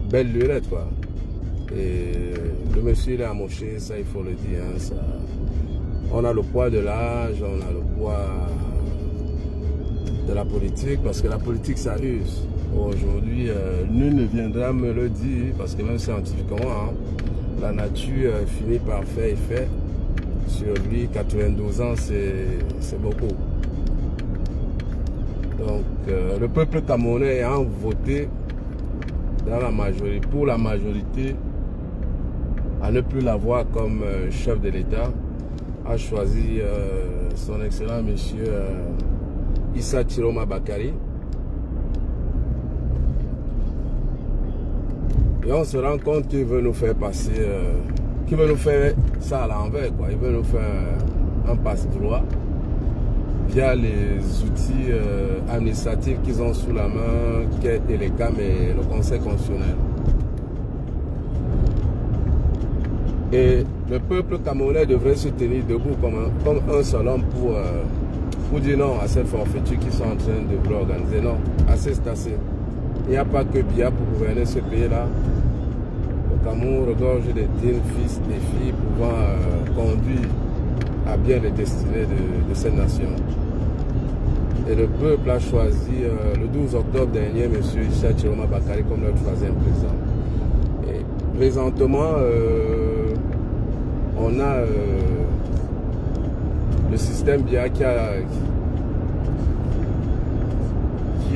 belle lurette, quoi. Et le monsieur, il est amoché, ça, il faut le dire. Hein, ça. On a le poids de l'âge, on a le poids de la politique, parce que la politique, ça use. Aujourd'hui, nul ne viendra me le dire, parce que même scientifiquement, hein, la nature finit par faire effet. Sur lui, 92 ans, c'est beaucoup. Donc, le peuple camerounais ayant voté dans la majorité, pour la majorité, à ne plus l'avoir comme chef de l'État, a choisi son excellent monsieur Issa Chiroma Bakary. Et on se rend compte qu'il veut nous faire passer, qu'il veut nous faire ça à l'envers, quoi. Il veut nous faire un passe-droit via les outils administratifs qu'ils ont sous la main, qu'est l'ECAM et le Conseil constitutionnel. Et le peuple camerounais devrait se tenir debout comme un seul homme pour dire non à cette forfaiture qu'ils sont en train de vouloir organiser. Non, assez c'est assez. Il n'y a pas que Biya pour gouverner ce pays-là. Le Cameroun regorge des dignes fils et filles pouvant conduire à bien les destinées de cette nation. Et le peuple a choisi le 12 octobre dernier M. Issa Chiroma Bakary comme leur troisième président. Et présentement, on a le système Biya qui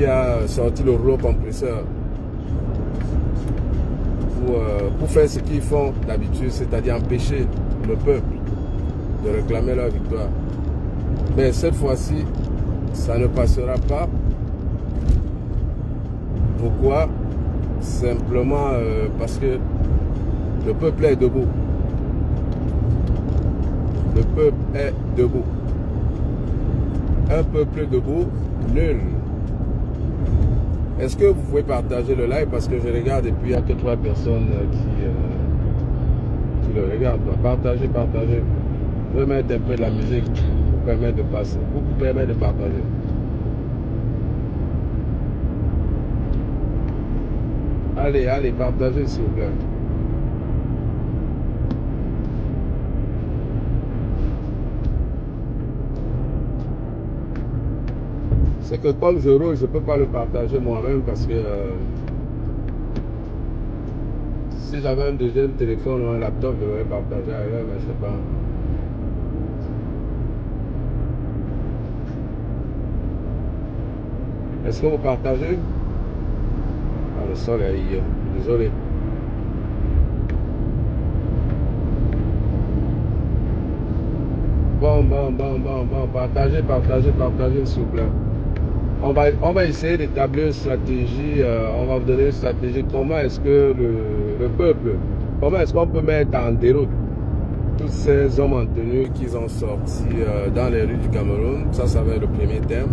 a sorti le rouleau compresseur pour faire ce qu'ils font d'habitude, c'est-à-dire empêcher le peuple de réclamer leur victoire. Mais cette fois-ci, ça ne passera pas. Pourquoi? Simplement parce que le peuple est debout. Le peuple est debout. Un peuple debout, nul. Est-ce que vous pouvez partager le live? Parce que je regarde et puis il n'y a que 3 personnes qui le regardent. Partagez, partagez. Je vais mettre un peu de la musique pour permettre de passer, pour vous permettre de partager. Allez, allez, partagez s'il vous plaît. C'est que comme je roule, je ne peux pas le partager moi-même parce que si j'avais un deuxième téléphone ou un laptop, je l'aurais partagé ailleurs, mais je ne sais pas. Est-ce que vous partagez? Ah, le sol est hier. Désolé. Bon, partagez, partagez, partagez s'il vous plaît. On va essayer d'établir une stratégie, on va vous donner une stratégie. Comment est-ce que le peuple, comment est-ce qu'on peut mettre en déroute tous ces hommes en tenue qu'ils ont sortis dans les rues du Cameroun? Ça va être le premier thème.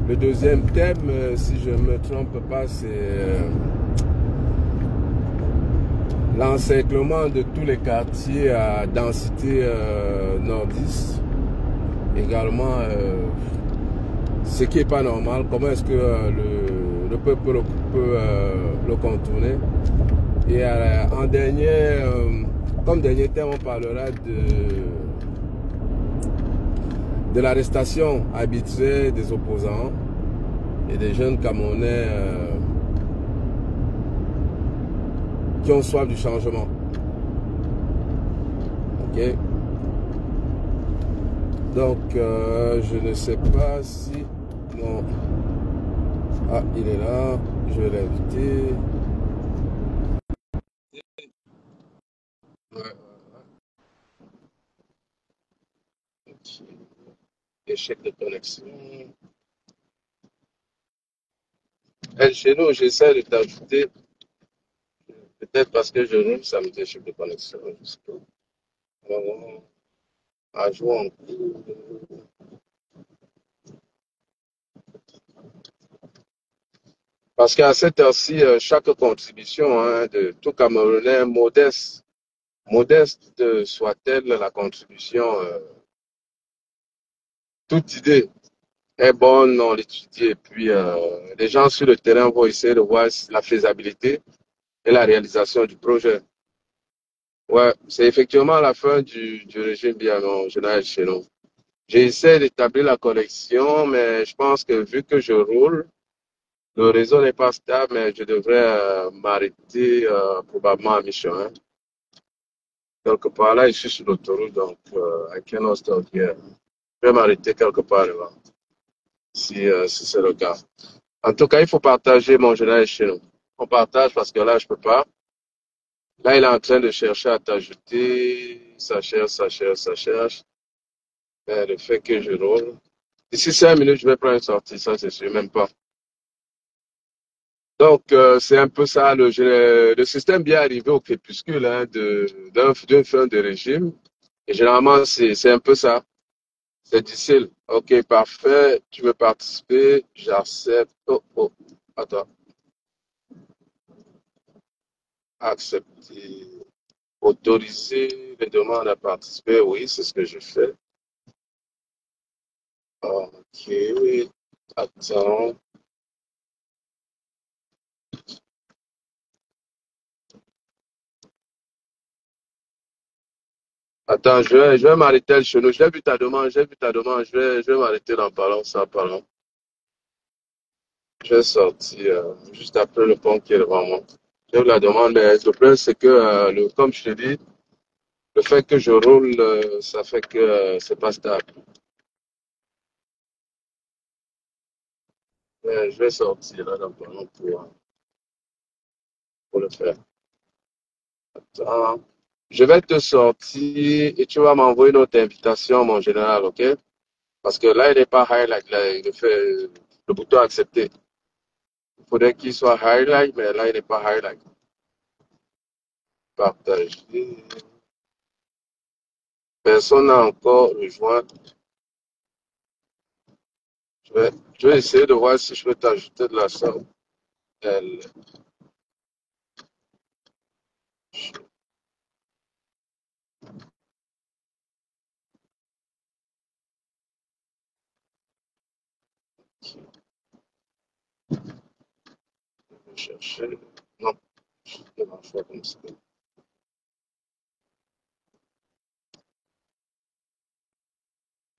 Le deuxième thème, si je ne me trompe pas, c'est l'encerclement de tous les quartiers à densité nordiste. Également, ce qui n'est pas normal, comment est-ce que le peuple peut le contourner. Et en dernier, comme dernier thème, on parlera de l'arrestation arbitraire des opposants et des jeunes Camerounais qui ont soif du changement. Ok. Donc, je ne sais pas si... Non. Ah, il est là. Je vais l'inviter. Ouais. Okay. Échec de connexion. Chez nous, j'essaie de t'ajouter. Peut-être parce que je roule, ça me dit échec de connexion. À jouer en cours. Parce qu'à cette heure-ci, chaque contribution de tout Camerounais, modeste soit-elle la contribution, toute idée est bonne, on l'étudie et puis les gens sur le terrain vont essayer de voir la faisabilité et la réalisation du projet. Ouais, c'est effectivement la fin du régime bien en général chez nous. J'essaie d'établir la connexion, mais je pense que vu que je roule, le réseau n'est pas stable, mais je devrais m'arrêter probablement à mi-chemin. Quelque part là, je suis sur l'autoroute, donc I cannot stop here. Je vais m'arrêter quelque part là, si c'est le cas. En tout cas, il faut partager mon général chez nous. On partage parce que là, je peux pas. Là, il est en train de chercher à t'ajouter. Ça cherche, ça cherche, ça cherche. Mais le fait que je roule. D'ici 5 minutes, je vais prendre une sortie, ça, c'est sûr, même pas. Donc, c'est un peu ça, le système bien arrivé au crépuscule hein, d'une fin de régime. Et généralement, c'est un peu ça. C'est difficile. OK, parfait. Tu veux participer? J'accepte. Oh, oh. Attends. Accepter. Autoriser les demandes à participer. Oui, c'est ce que je fais. OK. Attends. Attends, je vais m'arrêter chez nous. J'ai vu ta demande, j'ai vu ta demande. Je vais m'arrêter dans parlant, ça, parlant. Je vais sortir juste après le pont qui est devant moi. Je la demande, mais le problème, c'est que, comme je te dis, le fait que je roule, ça fait que c'est pas stable. Je vais sortir là dans parlant pour le faire. Attends. Je vais te sortir et tu vas m'envoyer notre invitation, mon général, OK? Parce que là, il n'est pas highlight, là, il fait le bouton accepter. Il faudrait qu'il soit highlight, mais là, il n'est pas highlight. Partager. Personne n'a encore rejoint. Je vais essayer de voir si je peux t'ajouter de la sorte. Elle, je vais chercher. Non, je vais faire comme ça.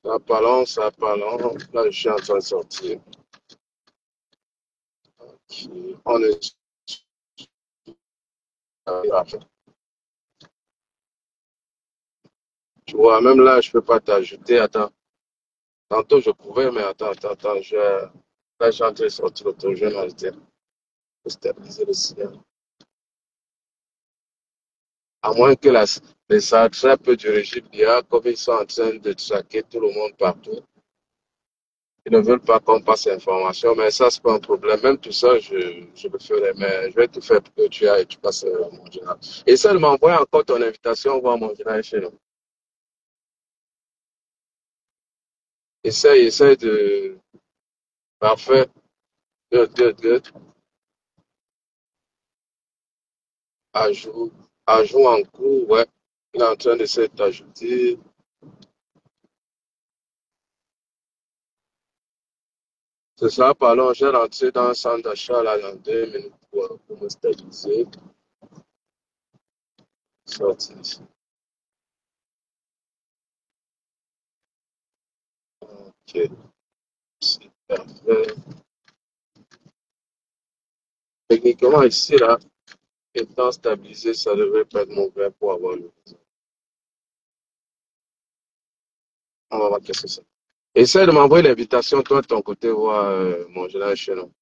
Ça parlant. Là, je suis en train de sortir. On est. Tu vois, même là, je ne peux pas t'ajouter. Attends. Tantôt, je pouvais, mais attends. Là, je suis en train de sortir l'auto. Je vais m'arrêter pour stabiliser le signal. À moins que les satraps du régime d'IA, comme ils sont en train de traquer tout le monde partout, ils ne veulent pas qu'on passe l'information, mais ça, c'est pas un problème. Même tout ça, je le ferai, mais je vais tout faire pour que tu ailles et tu passes mon général. Essaye de m'envoyer encore ton invitation voir mon général chez nous. Essaye de. Parfait. Good. Ajout, ajout en cours, ouais. Il est en train d'essayer de t'ajouter. C'est ça, pardon, j'ai rentré dans un centre d'achat là dans 2 minutes pour me stabiliser. Sortir ici. Ok, c'est parfait. Techniquement, ici, là, étant stabilisé, ça devrait pas être mauvais pour avoir le. On va voir qu'est-ce que c'est. Essaye de m'envoyer l'invitation, toi, de ton côté, voir mon général chez nous.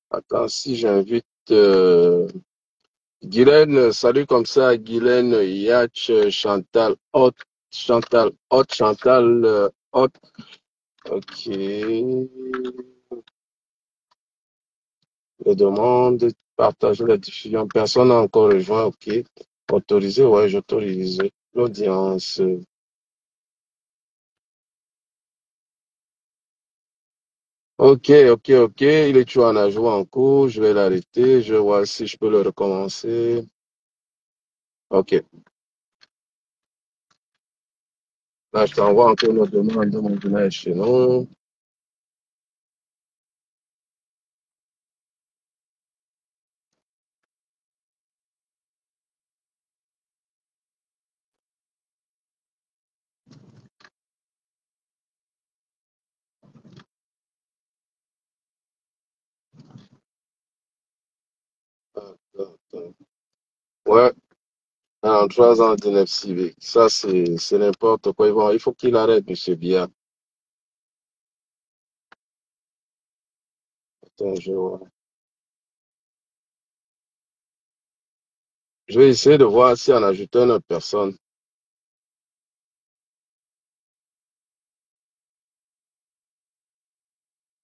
Attends, si j'invite Guylaine, salut comme ça, Guylaine, Yach, Chantal, Hot. Ok. Les demandes, partager la diffusion. Personne n'a encore rejoint. Ok. Autorisé, ouais, j'autorise. L'audience. Ok. Il est toujours en ajout en cours. Je vais l'arrêter. Je vais voir si je peux le recommencer. Ok. Là, je t'envoie encore une autre demande de mon village chez nous. Ouais, en 3 ans, 19 civiques. Ça, c'est n'importe quoi. Il faut qu'il arrête, monsieur Bia. Attends, je vais essayer de voir si on ajoute une autre personne.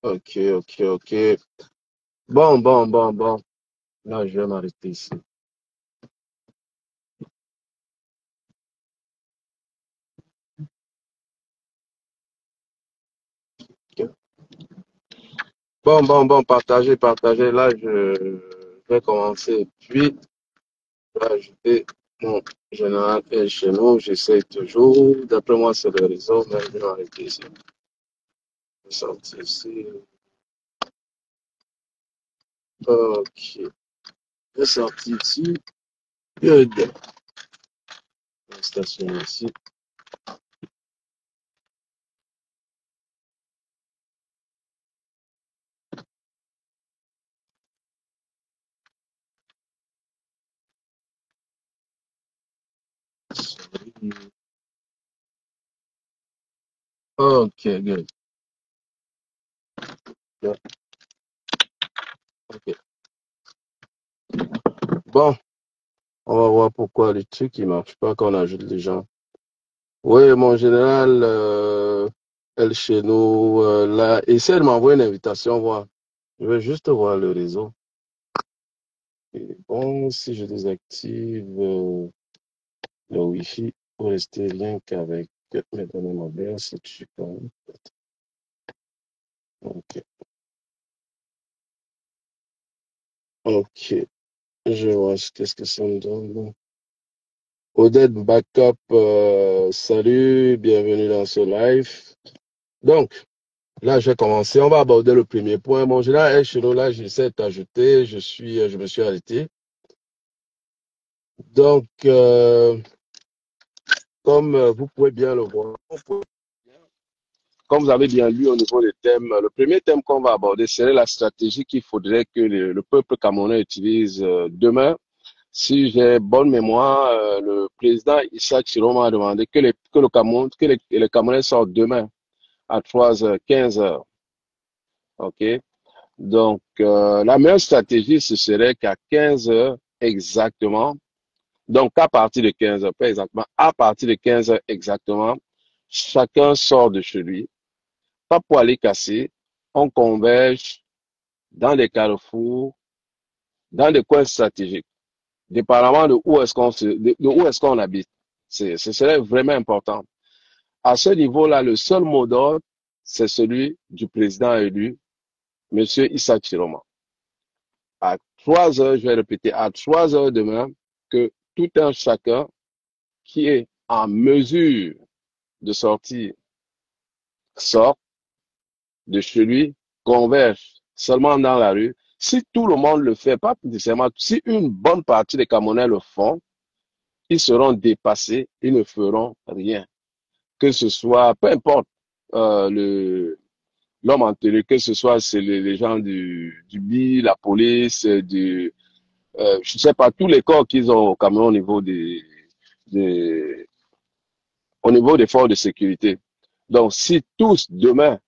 Ok, ok, ok. Bon, bon, bon, bon. Là, je vais m'arrêter ici. Ok. Bon, bon, bon, partagez, partagez. Là, je vais commencer. Puis, je vais ajouter mon général est chez nous. J'essaie toujours. D'après moi, c'est le réseau, mais je vais m'arrêter ici. Je vais sortir ici. Ok. Je vais sortir ici. Good. La station ici. Ok, good. Yeah, ok. Bon, on va voir pourquoi les trucs ne marchent pas quand on ajoute les gens. Oui, mon général, elle chez nous, là, essaie de m'envoyer une invitation, voir. Je vais juste voir le réseau. Et bon, si je désactive le Wi-Fi, pour rester rien qu'avec mes données mobiles, c'est super. Ok. Ok. Je vois qu'est-ce que ça me donne. Odette Backup, salut, bienvenue dans ce live. Donc, là, je vais commencer. On va aborder le premier point. Mon général chez nous, là, j'essaie de t'ajouter. Je me suis arrêté. Donc, comme vous pouvez bien le voir, comme vous avez bien lu au niveau des thèmes, le premier thème qu'on va aborder serait la stratégie qu'il faudrait que le peuple camerounais utilise demain. Si j'ai bonne mémoire, le président Issa Chiroma a demandé que le Cameroun, que les Camerounais sortent demain à 3h, 15h. OK? Donc, la meilleure stratégie, ce serait qu'à 15h exactement, donc à partir de 15h, pas exactement, à partir de 15h exactement, chacun sort de chez lui, pas pour aller casser, on converge dans des carrefours, dans des coins stratégiques, dépendamment de où est-ce de où est-ce qu'on habite. Ce serait vraiment important. À ce niveau-là, le seul mot d'ordre, c'est celui du président élu, Monsieur Issa Chiroma. À 3h, je vais répéter, à 3h demain, que tout un chacun qui est en mesure de sortir sort de chez lui, converge seulement dans la rue. Si tout le monde le fait, pas nécessairement, si une bonne partie des Camerounais le font, ils seront dépassés, ils ne feront rien. Que ce soit, peu importe l'homme en tenue, que ce soit c'est les gens du BI, la police, je ne sais pas, tous les corps qu'ils ont au Cameroun des, au niveau des forces de sécurité. Donc, si tous demain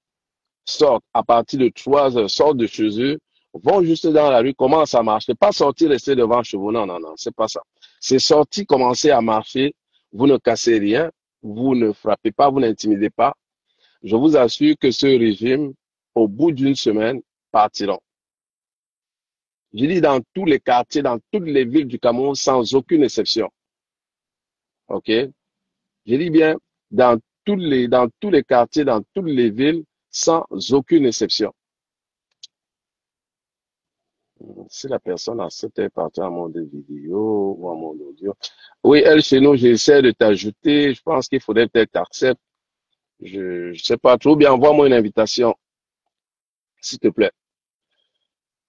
sortent à partir de 3h, sortent de chez eux, vont juste dans la rue, commencent à marcher, pas sortir, rester devant chez vous, non, non, non, c'est pas ça. C'est sortir, commencer à marcher, vous ne cassez rien, vous ne frappez pas, vous n'intimidez pas. Je vous assure que ce régime, au bout d'une semaine, partiront. Je dis dans tous les quartiers, dans toutes les villes du Cameroun, sans aucune exception. OK? Je dis bien dans tous les quartiers, dans toutes les villes, sans aucune exception. Si la personne accepte, elle partage à mon vidéo ou à mon audio. Oui, elle, chez nous, j'essaie de t'ajouter. Je pense qu'il faudrait peut-être t'accepter. Je ne sais pas trop bien. Envoie-moi une invitation, s'il te plaît.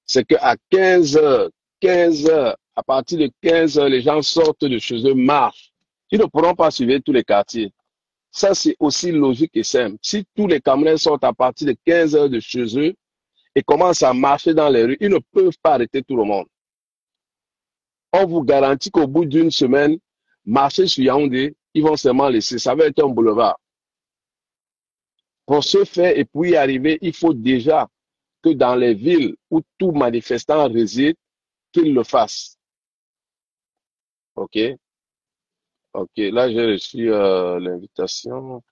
C'est qu'à 15h, 15h, à partir de 15h, les gens sortent de chez eux, marchent. Ils ne pourront pas suivre tous les quartiers. Ça, c'est aussi logique et simple. Si tous les Camerounais sortent à partir de 15h de chez eux, et commencent à marcher dans les rues, ils ne peuvent pas arrêter tout le monde. On vous garantit qu'au bout d'une semaine, marcher sur Yaoundé, ils vont seulement laisser. Ça va être un boulevard. Pour ce faire et pour y arriver, il faut déjà que dans les villes où tout manifestant réside, qu'il le fasse. OK? OK. Là, j'ai reçu l'invitation.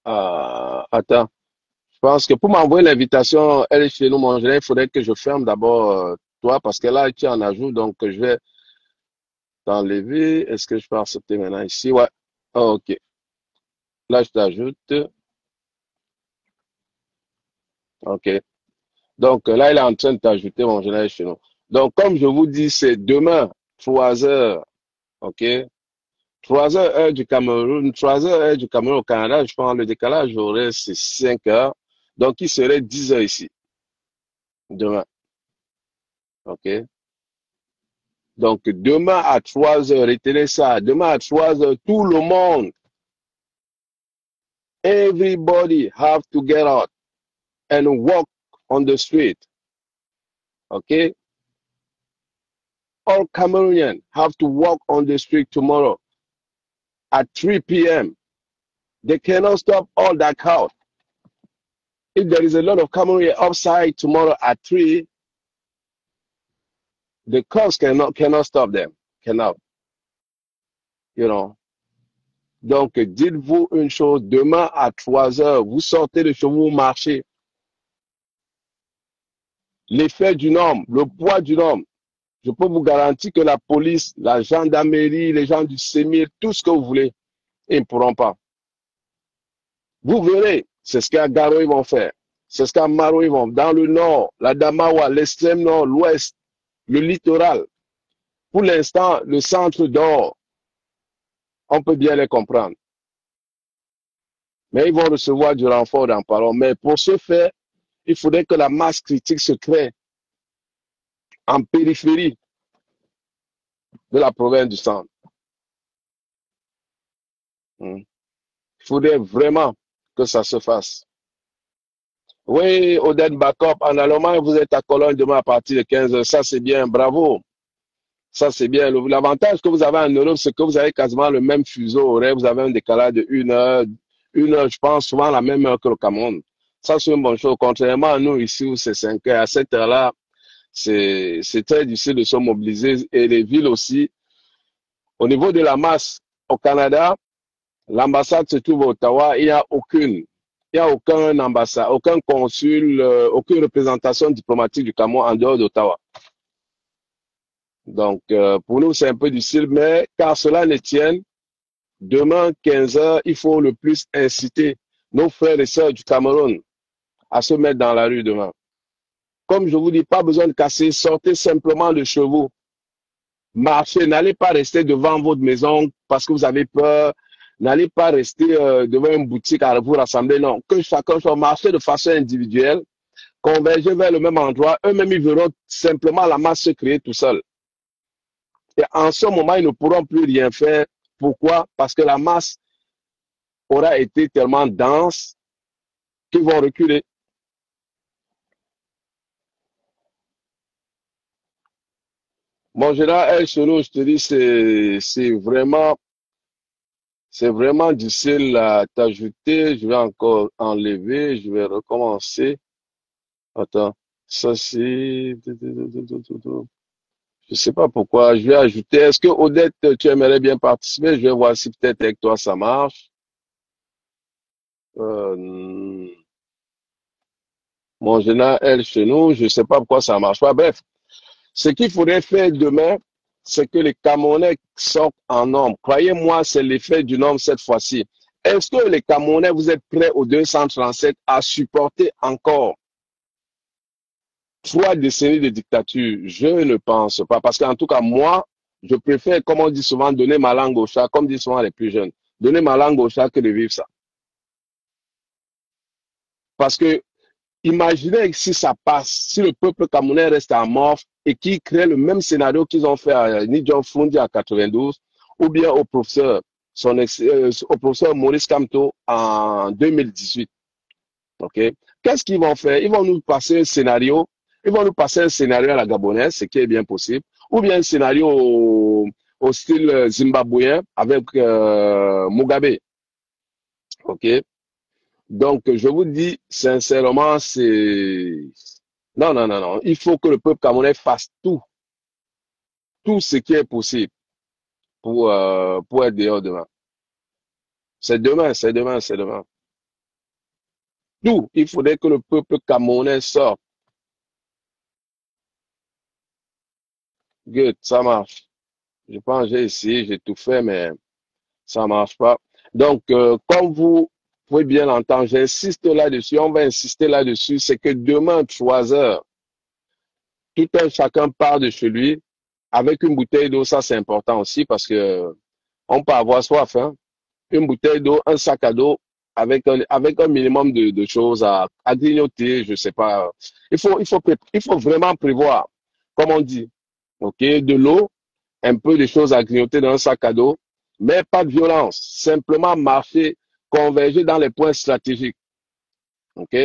Attends. Je pense que pour m'envoyer l'invitation, elle est chez nous, mon général, il faudrait que je ferme d'abord toi, parce que là, tu en ajoutes, donc je vais t'enlever. Est-ce que je peux accepter maintenant ici? Ouais. OK. Là, je t'ajoute. OK. Donc là, il est en train de t'ajouter, mon général, chez nous. Donc, comme je vous dis, c'est demain, 3 heures. OK? 3 heures, heure du Cameroun, 3 heures, heure du Cameroun au Canada, je pense le décalage horaire, c'est 5 heures. Donc, il serait 10 heures ici, demain. OK? Donc, demain à 3 heures, retenez ça, demain à 3 heures, tout le monde, everybody have to get out and walk on the street. OK? All Cameroonians have to walk on the street tomorrow at 3 p.m. They cannot stop all that crowd. If there is a lot of Cameroonians outside tomorrow at 3, the cops cannot stop them. Cannot. You know. Donc, dites-vous une chose, demain à 3 heures, vous sortez de chez vous, marchez. L'effet du homme, le poids du homme, je peux vous garantir que la police, la gendarmerie, les gens du CEMIR, tout ce que vous voulez, ils ne pourront pas. Vous verrez, c'est ce qu'à Garo ils vont faire. C'est ce qu'à Maro ils vont. Dans le nord, la Damawa, l'extrême nord, l'ouest, le littoral. Pour l'instant, le centre d'or, on peut bien les comprendre. Mais ils vont recevoir du renfort dans parole. Mais pour ce faire, il faudrait que la masse critique se crée en périphérie de la province du centre. Il faudrait vraiment que ça se fasse. Oui, Odette Bakop, en Allemagne, vous êtes à Cologne demain à partir de 15 heures. Ça, c'est bien, bravo. Ça, c'est bien. L'avantage que vous avez en Europe, c'est que vous avez quasiment le même fuseau horaire. Vous avez un décalage de 1 heure. 1 heure, je pense, souvent la même heure que le Cameroun. Ça, c'est une bonne chose. Contrairement à nous, ici, où c'est 5 heures. À cette heure-là, c'est très difficile de se mobiliser. Et les villes aussi. Au niveau de la masse, au Canada, l'ambassade se trouve à Ottawa. Il n'y a aucune. Il n'y a aucun ambassade, aucun consul, aucune représentation diplomatique du Cameroun en dehors d'Ottawa. Donc, pour nous, c'est un peu difficile, mais car cela ne tienne, demain, 15 heures, il faut le plus inciter nos frères et sœurs du Cameroun à se mettre dans la rue demain. Comme je vous dis, pas besoin de casser, sortez simplement de chez vous. Marchez, n'allez pas rester devant votre maison parce que vous avez peur. N'allez pas rester devant une boutique à vous rassembler. Non, que chacun soit marché de façon individuelle, converger vers le même endroit. Eux-mêmes, ils verront simplement la masse se créer tout seul. Et en ce moment, ils ne pourront plus rien faire. Pourquoi? Parce que la masse aura été tellement dense qu'ils vont reculer. Mon général El Chenou, je te dis, c'est vraiment difficile à t'ajouter. Je vais encore enlever, je vais recommencer. Attends, ça c'est... Je sais pas pourquoi. Je vais ajouter. Est-ce que Odette, tu aimerais bien participer? Je vais voir si peut-être avec toi ça marche. Mon général El Chenou, je sais pas pourquoi ça marche pas. Bref, ce qu'il faudrait faire demain, c'est que les Camerounais sortent en nombre. Croyez-moi, c'est l'effet du nombre cette fois-ci. Est-ce que les Camerounais, vous êtes prêts au 237 à supporter encore 3 décennies de dictature? Je ne pense pas. Parce qu'en tout cas, moi, je préfère, comme on dit souvent, donner ma langue au chat, comme disent souvent les plus jeunes. Donner ma langue au chat que de vivre ça. Parce que imaginez si ça passe, si le peuple camerounais reste à mort et qui crée le même scénario qu'ils ont fait à Nidjon Fundi en 92 ou bien au professeur, au professeur Maurice Kamto en 2018. Okay? Qu'est-ce qu'ils vont faire? Ils vont nous passer un scénario Ils vont nous passer un scénario à la gabonaise, ce qui est bien possible, ou bien un scénario au style zimbabwéen avec Mugabe. OK? Donc, je vous dis sincèrement, c'est... Non, non, non, non. Il faut que le peuple camerounais fasse tout ce qui est possible pour être dehors demain. C'est demain, c'est demain, c'est demain. Tout. Il faudrait que le peuple camerounais sorte. Good, ça marche. Je pense que j'ai essayé, j'ai tout fait, mais ça marche pas. Donc, comme vous pouvez bien l'entendre, j'insiste là-dessus, on va insister là-dessus, c'est que demain, 3 heures, tout un chacun part de chez lui avec une bouteille d'eau, ça c'est important aussi parce que on peut avoir soif, hein. Une bouteille d'eau, un sac à dos avec un minimum de choses à grignoter, je sais pas. Il faut vraiment prévoir, comme on dit, ok, de l'eau, un peu de choses à grignoter dans un sac à dos, mais pas de violence. Simplement marcher, converger dans les points stratégiques. Ok?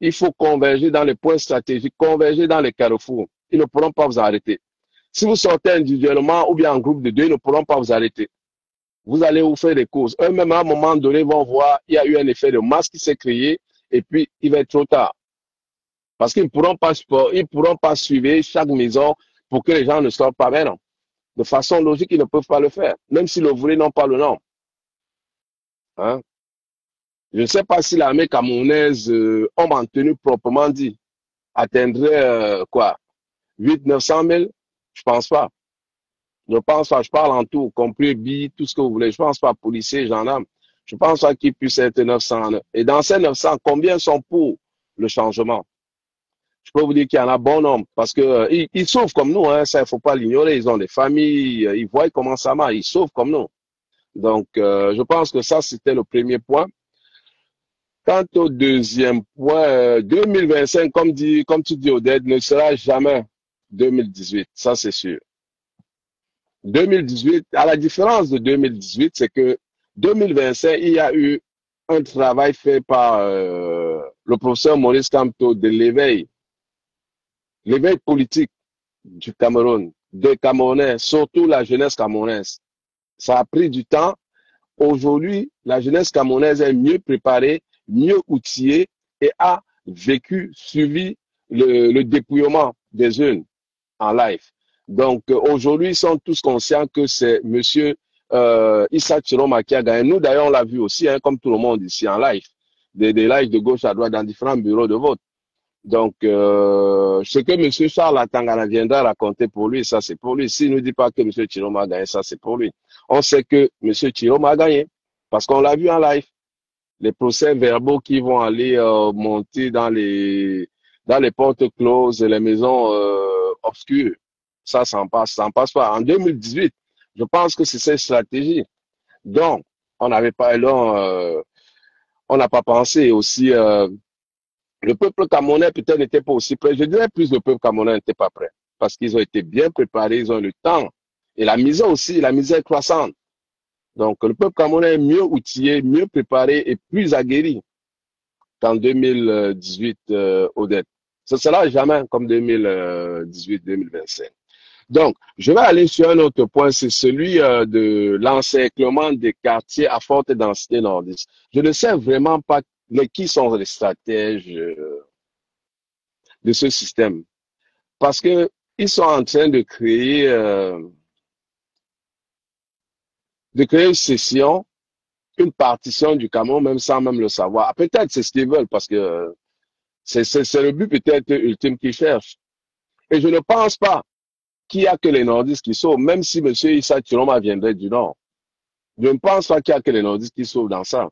Il faut converger dans les points stratégiques, converger dans les carrefours. Ils ne pourront pas vous arrêter. Si vous sortez individuellement ou bien en groupe de deux, ils ne pourront pas vous arrêter. Vous allez vous faire des courses. Eux-mêmes, à un moment donné, vont voir, il y a eu un effet de masse qui s'est créé et puis il va être trop tard. Parce qu'ils ne pourront pas suivre chaque maison pour que les gens ne sortent pas maintenant. De façon logique, ils ne peuvent pas le faire, même si le volet n'ont pas le nom. Hein? Je ne sais pas si l'armée camerounaise, homme en tenue proprement dit, atteindrait quoi, 800 000 900 000? Je pense pas. Je pense pas, je parle en tout, compris billes, tout ce que vous voulez. Je pense pas policiers, gendarmes. Je pense pas qu'il puisse être 900. Et dans ces 900, combien sont pour le changement? Je peux vous dire qu'il y en a bon nombre parce que ils souffrent comme nous, hein, ça il faut pas l'ignorer. Ils ont des familles, ils voient comment ça marche, ils souffrent comme nous. Donc, je pense que ça c'était le premier point. Quant au deuxième point, 2025, comme tu dis, Odette, ne sera jamais 2018, ça c'est sûr. 2018, à la différence de 2018, c'est que 2025, il y a eu un travail fait par le professeur Maurice Kamto de l'éveil politique du Cameroun, des Camerounais, surtout la jeunesse camerounaise. Ça a pris du temps. Aujourd'hui, la jeunesse camerounaise est mieux préparée, mieux outillée et a vécu, suivi le dépouillement des urnes en live. Donc, aujourd'hui, ils sont tous conscients que c'est monsieur Issa Chiroma qui a gagné. Nous, d'ailleurs, on l'a vu aussi, hein, comme tout le monde ici, en live. Des lives de gauche à droite dans différents bureaux de vote. Donc, ce que monsieur Charles Atangana viendra raconter pour lui, ça c'est pour lui. S'il ne dit pas que monsieur Chiroma a gagné, ça c'est pour lui. On sait que monsieur Chiroma a gagné parce qu'on l'a vu en live. Les procès verbaux qui vont aller monter dans les portes closes et les maisons obscures. Ça en passe pas. En 2018, je pense que c'est cette stratégie. Donc, on n'avait pas, on n'a pas pensé aussi, le peuple camerounais peut-être n'était pas aussi prêt. Je dirais plus le peuple camerounais n'était pas prêt. Parce qu'ils ont été bien préparés, ils ont eu le temps. Et la misère aussi, la misère croissante. Donc, le peuple camerounais est mieux outillé, mieux préparé et plus aguerri qu'en 2018, Odette. Ce sera jamais comme 2018-2025. Donc, je vais aller sur un autre point, c'est celui de l'encerclement des quartiers à forte densité nordiste. Je ne sais vraiment pas qui sont les stratèges de ce système. Parce que ils sont en train de créer une session, une partition du Cameroun, même sans même le savoir. Peut-être c'est ce qu'ils veulent, parce que c'est le but peut-être ultime qu'ils cherchent. Et je ne pense pas qu'il y a que les nordistes qui sauvent, même si M. Issa Chiroma viendrait du Nord. Je ne pense pas qu'il y a que les nordistes qui sauvent dans ça.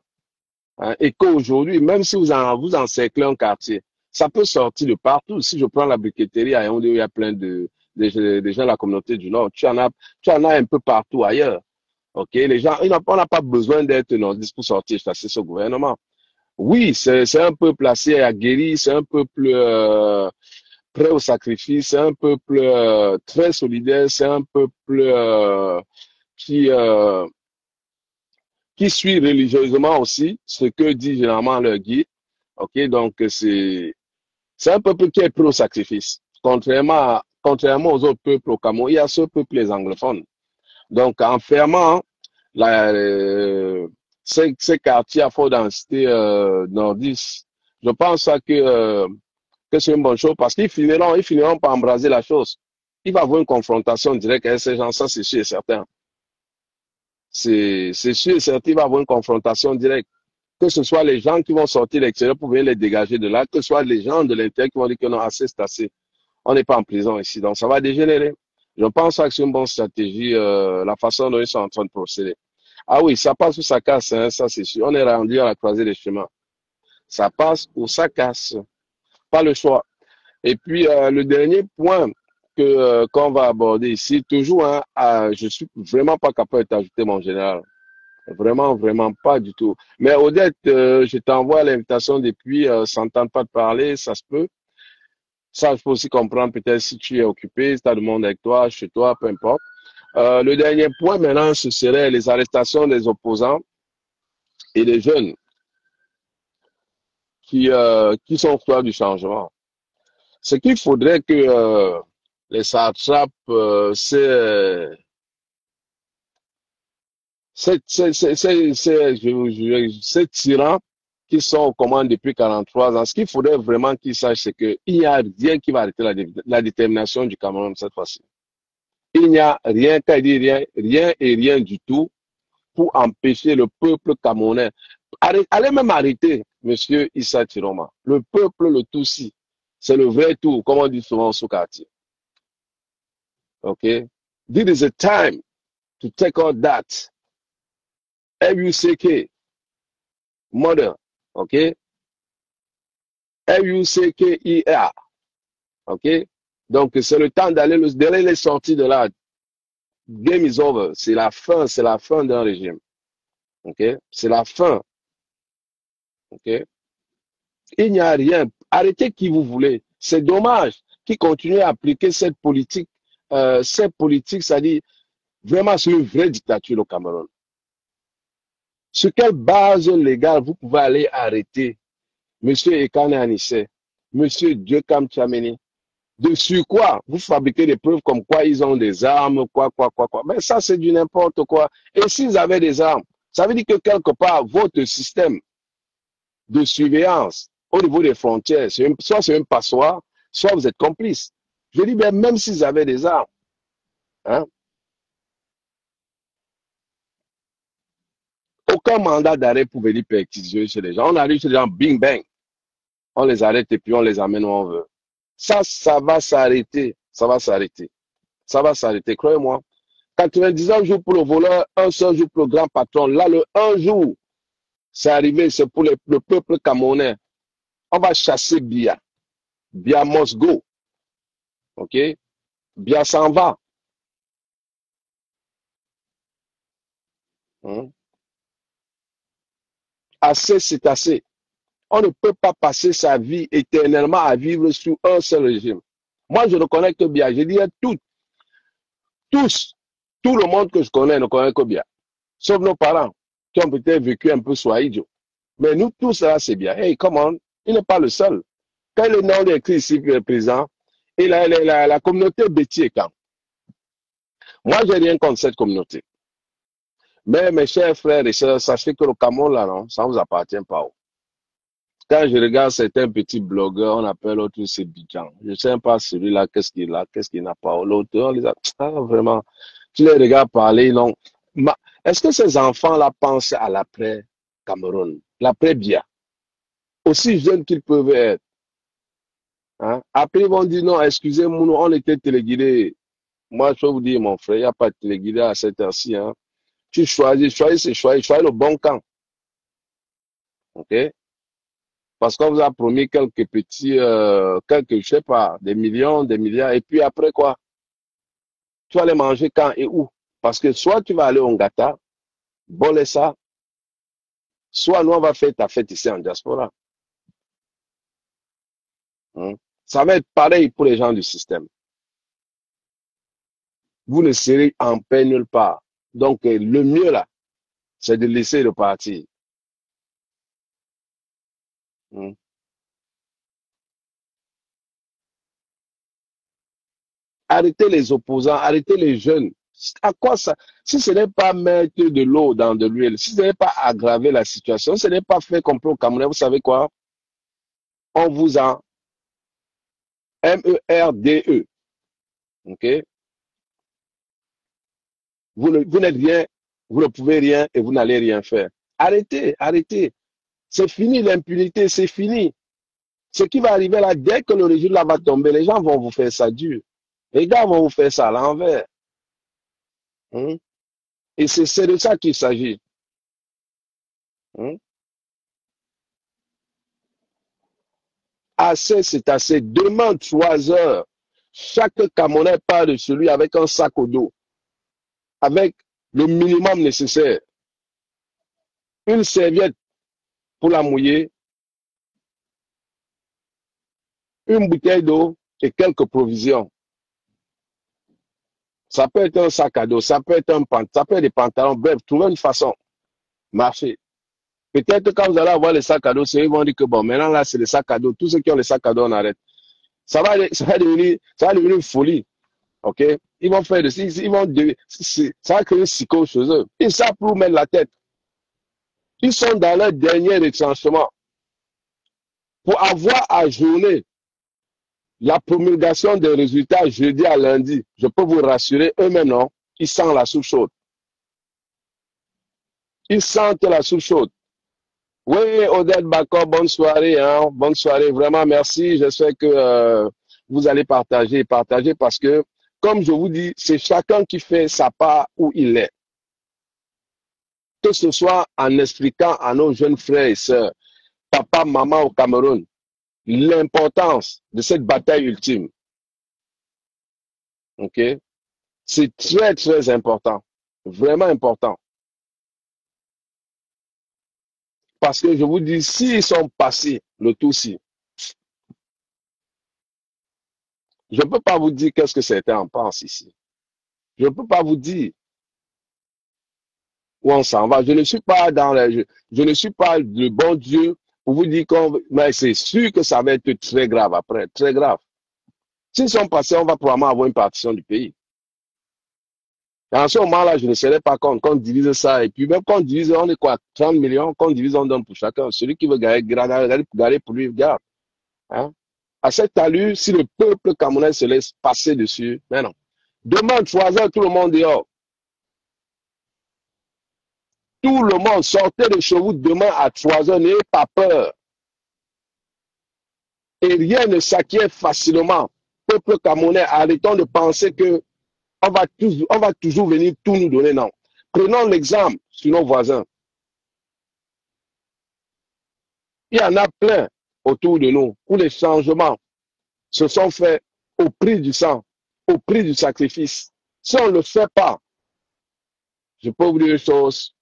Hein, et qu'aujourd'hui, même si vous encerclez un quartier, ça peut sortir de partout. Si je prends la briqueterie à Yaoundé, où il y a plein de gens de la communauté du Nord, tu en as un peu partout ailleurs. Ok, les gens, on n'a pas besoin d'être nordiste pour sortir chasser ce gouvernement. Oui, c'est un peuple assez aguerri, c'est un peuple prêt au sacrifice, c'est un peuple très solidaire, c'est un peuple qui euh, qui suit religieusement aussi ce que dit généralement leur guide. Ok, donc C'est un peuple qui est prêt au sacrifice. Contrairement aux autres peuples au Cameroun, il y a ce peuple, les anglophones. Donc, en fermant la, ces quartiers à forte densité nordistes, je pense que c'est une bonne chose parce ils finiront par embraser la chose. Il va y avoir une confrontation directe avec ces gens, ça c'est sûr et certain. C'est sûr et certain, il va y avoir une confrontation directe. Que ce soit les gens qui vont sortir de l'extérieur pour venir les dégager de là, que ce soit les gens de l'intérieur qui vont dire que non, assez, c'est assez. On n'est pas en prison ici, donc ça va dégénérer. Je pense que c'est une bonne stratégie, la façon dont ils sont en train de procéder. Ah oui, ça passe ou ça casse, hein, ça c'est sûr. On est rendu à la croisée des chemins. Ça passe ou ça casse. Pas le choix. Et puis, le dernier point qu'on va aborder ici, toujours, hein, je suis vraiment pas capable de t'ajouter, mon général. Vraiment, vraiment pas du tout. Mais Odette, je t'envoie l'invitation depuis, ça ne tente pas de parler, ça se peut. Ça, je peux aussi comprendre peut-être si tu es occupé, si tu as du monde avec toi, chez toi, peu importe. Le dernier point maintenant, ce serait les arrestations des opposants et des jeunes qui sont frères du changement. Ce qu'il faudrait que les satrapes, ces tyrans qui sont aux commandes depuis 43 ans, ce qu'il faudrait vraiment qu'ils sachent, c'est qu'il n'y a rien qui va arrêter la détermination du Cameroun cette fois-ci. Il n'y a rien, quand il dit rien, rien et rien du tout pour empêcher le peuple camerounais. Allez même arrêter, monsieur Issa Tiroma. Le peuple, le Tutsi, c'est le vrai tout, comme on dit souvent sous quartier. Okay? This is a time to take out that. M-U-C-K, mother, ok? M-U-C-K-I-R, ok? Donc, c'est le temps d'aller les sortir de là. Game is over. C'est la fin d'un régime. Ok? C'est la fin. Ok? Il n'y a rien. Arrêtez qui vous voulez. C'est dommage qu'ils continuent à appliquer cette politique, c'est-à-dire vraiment c'est une vraie dictature au Cameroun. Sur quelle base légale vous pouvez aller arrêter Monsieur Ekane Anissé, Monsieur Dieucam Tchameni? Dessus quoi? Vous fabriquez des preuves comme quoi ils ont des armes, quoi. Mais ça, c'est du n'importe quoi. Et s'ils avaient des armes, ça veut dire que quelque part, votre système de surveillance au niveau des frontières, soit c'est un passoire, soit vous êtes complice. Je dis, bien, même s'ils avaient des armes, hein, aucun mandat d'arrêt pour venir perquisitionner chez les gens. On arrive chez les gens, bing, bang. On les arrête et puis on les amène où on veut. Ça va s'arrêter. Ça va s'arrêter. Ça va s'arrêter, croyez-moi. 99 jours pour le voleur, un seul jour pour le grand patron. Là, le un jour, c'est arrivé, c'est pour le peuple camerounais. On va chasser Bia. Bia must go. OK? Bia s'en va. Hein? Assez, c'est assez. On ne peut pas passer sa vie éternellement à vivre sous un seul régime. Moi, je ne connais que Bia. Je dirais tous, tout le monde que je connais ne connaît que Bia. Sauf nos parents, qui ont peut-être vécu un peu soit idiots. Mais nous tous, là, c'est bien. Hey, come on, il n'est pas le seul. Quand le nom est écrit ici, présent, et la communauté Betty et Camp. Moi, je n'ai rien contre cette communauté. Mais mes chers frères et sœurs, sachez que le Cameroun, là, non, ça ne vous appartient pas. Quand je regarde certains petits blogueurs, on appelle l'autre c'est Bidjan. Je ne sais pas celui-là, qu'est-ce qu'il a, qu'est-ce qu'il n'a pas. L'autre, on les a, vraiment, tu les regardes parler, non. Est-ce que ces enfants-là pensent à l'après-Cameroun, l'après-Bia, aussi jeunes qu'ils peuvent être? Hein? Après, ils vont dire non, excusez-moi, on était téléguidés. Moi, je peux vous dire, mon frère, il n'y a pas de téléguidé à cette heure-ci. Hein? Tu choisis le bon camp. OK? Parce qu'on vous a promis quelques petits, je sais pas, des millions, des milliards. Et puis après quoi? Tu vas les manger quand et où? Parce que soit tu vas aller au Ngata, Bolessa, soit nous, on va faire ta fête ici en diaspora. Hein? Ça va être pareil pour les gens du système. Vous ne serez en paix nulle part. Donc, le mieux là, c'est de laisser le parti. Hein? Arrêtez les opposants, arrêtez les jeunes. À quoi ça? Si ce n'est pas mettre de l'eau dans de l'huile, si ce n'est pas aggraver la situation, si ce n'est pas faire complot au Cameroun, vous savez quoi? On vous en MERDE. OK? Vous n'êtes rien, vous ne pouvez rien et vous n'allez rien faire. Arrêtez, arrêtez. C'est fini l'impunité, c'est fini. Ce qui va arriver là, dès que le régime là va tomber, les gens vont vous faire ça dur. Les gars vont vous faire ça à l'envers. Hein? Et c'est de ça qu'il s'agit. Hein? Assez, c'est assez. Demain, 3 heures, chaque Camerounais part de celui avec un sac au dos, avec le minimum nécessaire. Une serviette pour la mouiller, une bouteille d'eau et quelques provisions. Ça peut être un sac à dos, ça peut être ça peut être des pantalons, bref, trouver une façon, marcher. Peut-être que quand vous allez avoir les sacs à dos, ils vont dire que bon, maintenant là, c'est les sacs à dos. Tous ceux qui ont les sacs à dos, on arrête. Ça va devenir une folie. OK? Ils vont faire ça va créer une psychose chez eux. Ils savent plus où mettre la tête. Ils sont dans leur dernier retranchement. Pour avoir ajourné la promulgation des résultats jeudi à lundi, je peux vous rassurer, eux-mêmes, non, ils sentent la soupe chaude. Ils sentent la soupe chaude. Oui, Odette Bako, bonne soirée, hein, bonne soirée, vraiment merci. J'espère que vous allez partager parce que, comme je vous dis, c'est chacun qui fait sa part où il est. Que ce soit en expliquant à nos jeunes frères et sœurs, papa, maman au Cameroun, l'importance de cette bataille ultime. OK? C'est très, très important. Vraiment important. Parce que je vous dis, s'ils sont passés, le tout-ci, je ne peux pas vous dire qu'est-ce que certains en pensent ici. Je ne peux pas vous dire où on s'en va. Je ne suis pas je ne suis pas le bon Dieu pour vous dire mais c'est sûr que ça va être très grave après, très grave. S'ils sont passés, on va probablement avoir une partition du pays. Et en ce moment-là, je ne serais pas contre qu'on divise ça. Et puis même qu'on divise, on est quoi, 30 millions, qu'on divise, on donne pour chacun. Celui qui veut garder pour lui, garde. Hein? À cette allure, si le peuple camerounais se laisse passer dessus, mais non. Demain, 3 heures, tout le monde dehors. Tout le monde, sortez de chez vous demain à 3 heures, n'ayez pas peur. Et rien ne s'acquiert facilement. Peuple camerounais, arrêtons de penser que on va toujours venir tout nous donner, non. Prenons l'exemple sur nos voisins. Il y en a plein autour de nous où les changements se sont faits au prix du sang, au prix du sacrifice. Si on ne le fait pas, je peux vous dire une chose,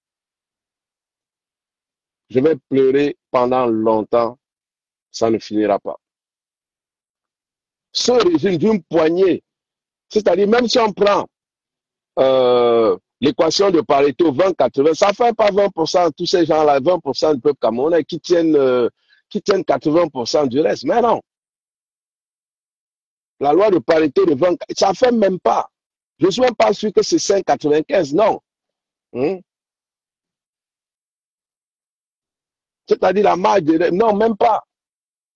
je vais pleurer pendant longtemps, ça ne finira pas. Ce régime d'une poignée, c'est-à-dire même si on prend l'équation de Pareto 20-80, ça ne fait pas 20%, tous ces gens-là, 20% du peuple camerounais qui tiennent 80% du reste. Mais non. La loi de Pareto de 20, ça ne fait même pas. Je ne suis même pas sûr que c'est 5,95, non. C'est-à-dire la marge de... Non, même pas.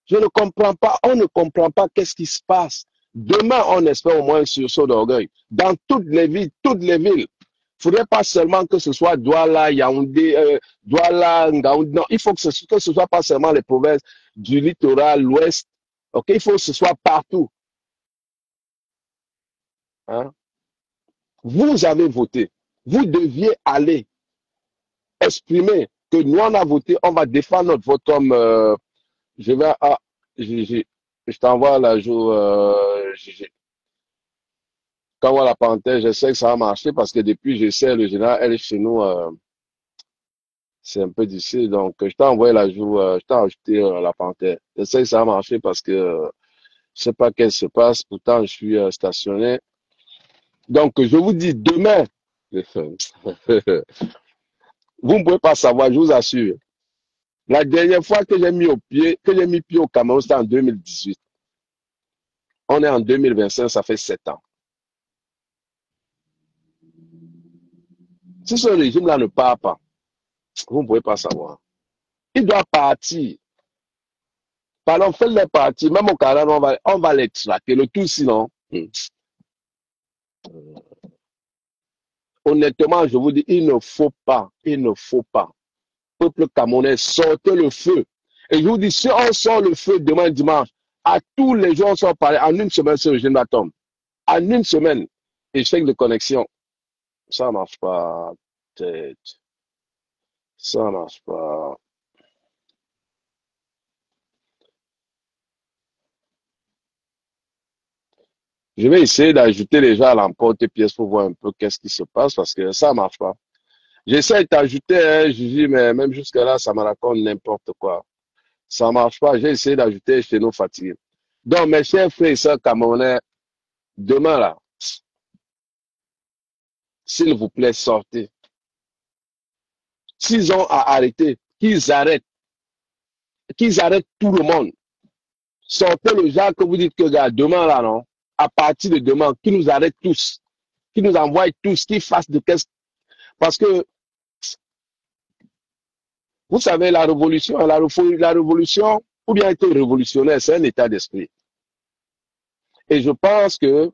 Je ne comprends pas. On ne comprend pas qu'est-ce qui se passe. Demain, on espère au moins un sursaut d'orgueil. Dans toutes les villes, il ne faudrait pas seulement que ce soit Douala, Yaoundé, Douala, Ngaoundé. Non, il faut que ce soit pas seulement les provinces du littoral, l'ouest. Ok, il faut que ce soit partout. Hein? Vous avez voté. Vous deviez aller exprimer que nous, on a voté, on va défendre notre vote comme... je vais... Ah, je t'envoie la jour... je t'envoie la parenthèse, je sais que ça va marcher parce que depuis, je sais, le général, elle est chez nous... c'est un peu difficile. Donc, je t'ai envoyé la jour... je t'ai ajouté la parenthèse. Je sais que ça va marcher parce que... je sais pas qu'est-ce qui se passe. Pourtant, je suis stationné. Donc, je vous dis, demain... Vous ne pouvez pas savoir, je vous assure. La dernière fois que j'ai mis pied au Cameroun, c'était en 2018. On est en 2025, ça fait 7 ans. Si ce régime-là ne part pas, vous ne pouvez pas savoir. Il doit partir. Pardon, faites-les partir. Même au Canada, on va les traquer. Le tout, sinon. Honnêtement, je vous dis, il ne faut pas. Peuple camerounais, sortez le feu. Et je vous dis, si on sort le feu demain dimanche, à tous les jours, on sort parler. En une semaine, ce régime va tomber. En une semaine, échec de connexion. Ça ne marche pas, tête. Ça ne marche pas. Je vais essayer d'ajouter les gens à l'emporte-pièce pour voir un peu qu'est-ce qui se passe parce que ça ne marche pas. J'essaie d'ajouter, hein, je dis, mais même jusqu'à là, ça me raconte n'importe quoi. Ça ne marche pas. J'ai essayé d'ajouter chez nos fatigués. Donc, mes chers frères et sœurs camerounais, demain là, s'il vous plaît, sortez. S'ils ont à arrêter, qu'ils arrêtent tout le monde. Sortez le genre que vous dites que gars, demain là, non, à partir de demain, qu'ils nous arrêtent tous, qu'ils nous envoient tous, qu'ils fassent de qu'est-ce. Parce que, vous savez, la révolution, ou bien être révolutionnaire, c'est un état d'esprit. Et je pense que,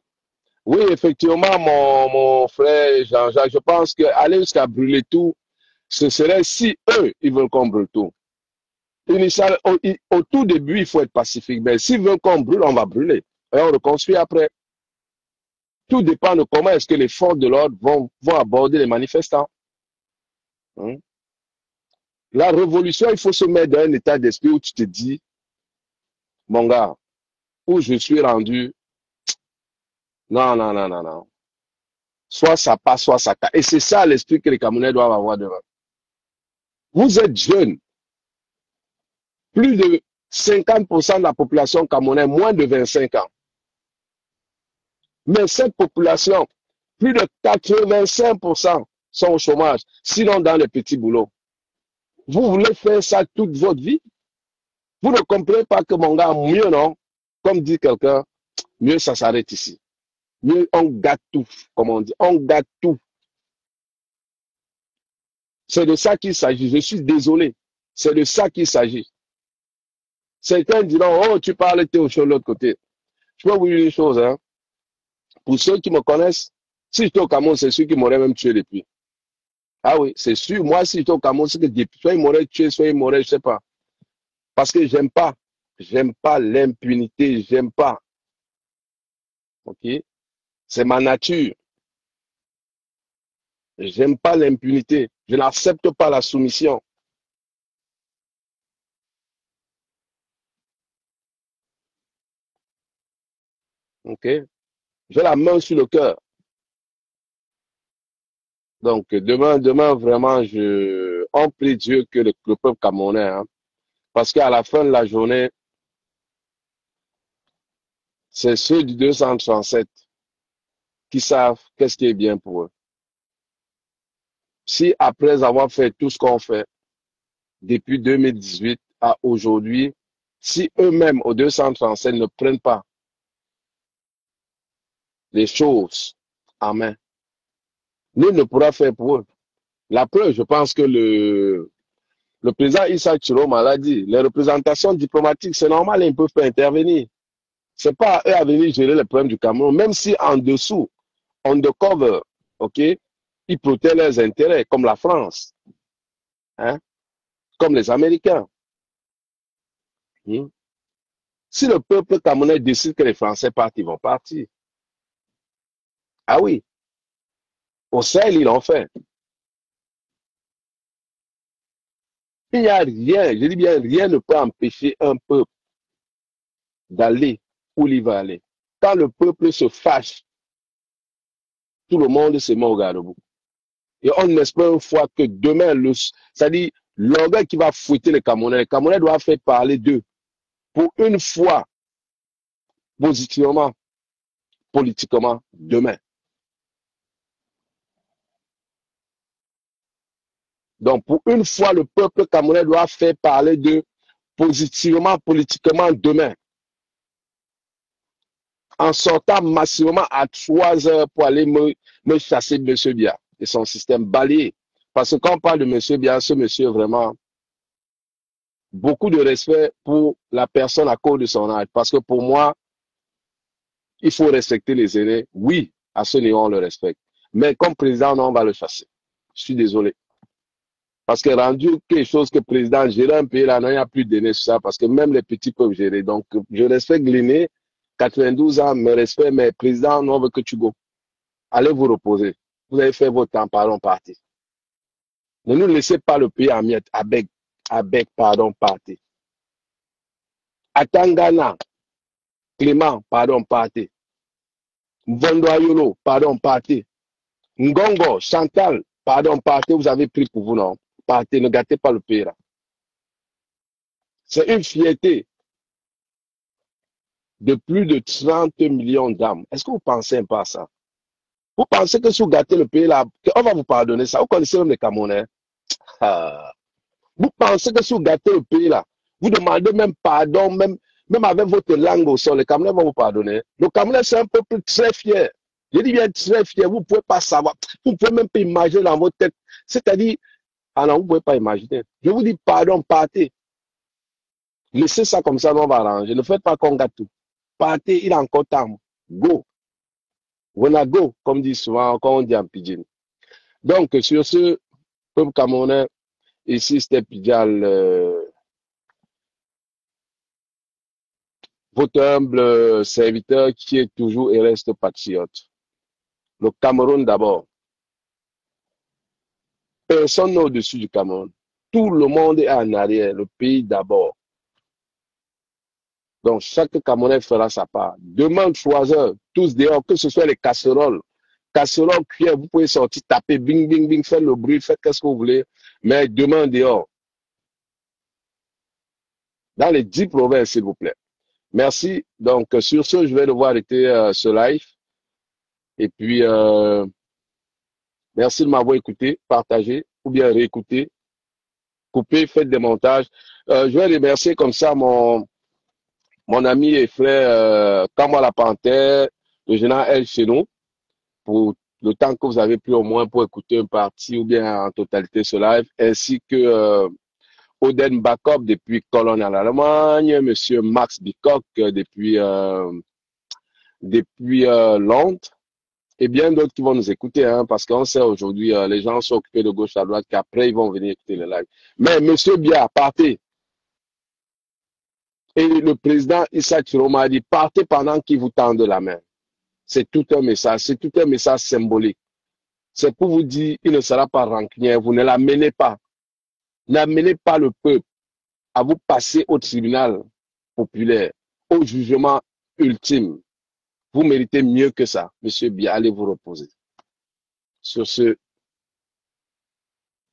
oui, effectivement, mon frère Jean-Jacques, je pense qu'aller jusqu'à brûler tout, ce serait si eux, ils veulent qu'on brûle tout. Au tout début, il faut être pacifique. Mais s'ils veulent qu'on brûle, on va brûler. Et on reconstruit après. Tout dépend de comment est-ce que les forces de l'ordre vont aborder les manifestants. Hein? La révolution, il faut se mettre dans un état d'esprit où tu te dis, mon gars, où je suis rendu, non. Soit ça passe, soit ça casse. Et c'est ça l'esprit que les Camerounais doivent avoir demain. Vous êtes jeunes. Plus de 50% de la population camerounaise, moins de 25 ans. Mais cette population, plus de 85% sont au chômage, sinon dans les petits boulots. Vous voulez faire ça toute votre vie? Vous ne comprenez pas que mon gars, mieux non, comme dit quelqu'un, mieux ça s'arrête ici. Mieux on gâte tout, comme on dit, on gâte tout. C'est de ça qu'il s'agit. Je suis désolé. C'est de ça qu'il s'agit. Certains diront, oh, tu parles, tu es au chaud de l'autre côté. Je peux vous dire une chose, hein. Pour ceux qui me connaissent, si j'étais au Cameroun, c'est sûr qu'ils m'auraient même tué depuis. Ah oui, c'est sûr. Moi, si j'étais au Cameroun, c'est que depuis, soit ils m'auraient tué, soit ils m'auraient, je sais pas. Parce que j'aime pas l'impunité, j'aime pas. Ok? C'est ma nature. J'aime pas l'impunité. Je n'accepte pas la soumission. Ok? J'ai la main sur le cœur. Donc, demain, vraiment, on prie Dieu que le peuple camerounais, hein, parce qu'à la fin de la journée, c'est ceux du 237 qui savent qu'est-ce qui est bien pour eux. Si après avoir fait tout ce qu'on fait depuis 2018 à aujourd'hui, si eux-mêmes au 237 ne prennent pas les choses en main, nul ne pourra faire pour eux. La preuve, je pense que le président Issa Chiroma l'a dit, les représentations diplomatiques, c'est normal, ils ne peuvent pas intervenir. Ce n'est pas à eux à venir gérer les problèmes du Cameroun, même si en dessous, undercover, ok, ils protègent leurs intérêts, comme la France, hein, comme les Américains. Si le peuple camerounais décide que les Français partent, ils vont partir. Ah oui, au Sahel, ils l'ont fait. Il n'y a rien, je dis bien, rien ne peut empêcher un peuple d'aller où il va aller. Quand le peuple se fâche, tout le monde se met au garde-boue. Et on espère une fois que demain, c'est-à-dire l'orgueil qui va fouetter les Camerounais doivent faire parler d'eux. Pour une fois, positivement, politiquement, demain. Donc, pour une fois, le peuple camerounais doit faire parler d'eux positivement, politiquement, demain. En sortant massivement à 3 heures pour aller me chasser M. Bia. et son système balayé. Parce que quand on parle de monsieur Biya, ce monsieur vraiment, beaucoup de respect pour la personne à cause de son âge. Parce que pour moi, il faut respecter les aînés. Oui, à ce niveau, on le respecte. Mais comme président, non, on va le chasser. Je suis désolé. Parce que rendu quelque chose que président gérer un pays là, non, il n'y a plus d'aînés sur ça, parce que même les petits peuvent gérer. Donc, je respecte l'aîné, 92 ans, me respecte, mais président, non, on veut que tu go. Allez vous reposer. Vous avez fait votre temps, pardon, parti. Ne nous laissez pas le pays en miettes, avec, pardon, parti. Atangana, Clément, pardon, parti. Vondoayolo, pardon, parti. Ngongo, Chantal, pardon, partez, vous avez pris pour vous, non? Partez, ne gâtez pas le pays là. C'est une fierté de plus de 30 millions d'âmes. Est-ce que vous pensez un peu à ça? Vous pensez que si vous gâtez le pays là, on va vous pardonner ça? Vous connaissez même les Camerounais? Ah. Vous pensez que si vous gâtez le pays là, vous demandez même pardon, même avec votre langue au sol, les Camerounais vont vous pardonner. Le Camerounais, c'est un peuple très fier. Je dis bien très fier, vous ne pouvez pas savoir, vous ne pouvez même pas imaginer dans votre tête. C'est-à-dire, ah non, vous ne pouvez pas imaginer. Je vous dis pardon, partez. Laissez ça comme ça, on va arranger. Ne faites pas qu'on gâte tout. Partez, il a encore temps. Go. When I go, comme dit souvent, comme on dit en pidgin. Donc, sur ce, peuple camerounais, ici, c'était Pidjal, votre humble serviteur qui est toujours et reste patriote. Le Cameroun d'abord. Personne n'est au-dessus du Cameroun. Tout le monde est en arrière. Le pays d'abord. Donc, chaque Camerounais fera sa part. Demain, 3 heures, tous dehors, que ce soit les casseroles, cuillères, vous pouvez sortir, taper, bing, bing, bing, faire le bruit, faites ce que vous voulez. Mais demain, dehors. Dans les 10 provinces, s'il vous plaît. Merci. Donc, sur ce, je vais devoir arrêter ce live. Et puis, merci de m'avoir écouté, partagé, ou bien réécouté, coupé, faites des montages. Je vais remercier comme ça mon ami et frère Kamwa la Panthère, le général El Chenou, pour le temps que vous avez pris au moins pour écouter une partie ou bien en totalité ce live, ainsi que Oden Bakop depuis Cologne en Allemagne, Monsieur Max Bicock depuis Londres, et bien d'autres qui vont nous écouter, hein, parce qu'on sait aujourd'hui, les gens sont occupés de gauche à droite, qu'après ils vont venir écouter le live. Mais Monsieur Biya, partez. Et le président Issa Chiroma a dit, partez pendant qu'il vous tende la main. C'est tout un message symbolique. C'est pour vous dire, il ne sera pas rancunier, vous ne l'amenez pas. N'amenez pas le peuple à vous passer au tribunal populaire, au jugement ultime. Vous méritez mieux que ça, Monsieur Biya, allez vous reposer. Sur ce,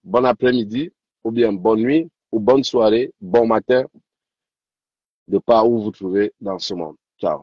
bon après-midi, ou bien bonne nuit, ou bonne soirée, bon matin, de par où vous vous trouvez dans ce monde. Ciao.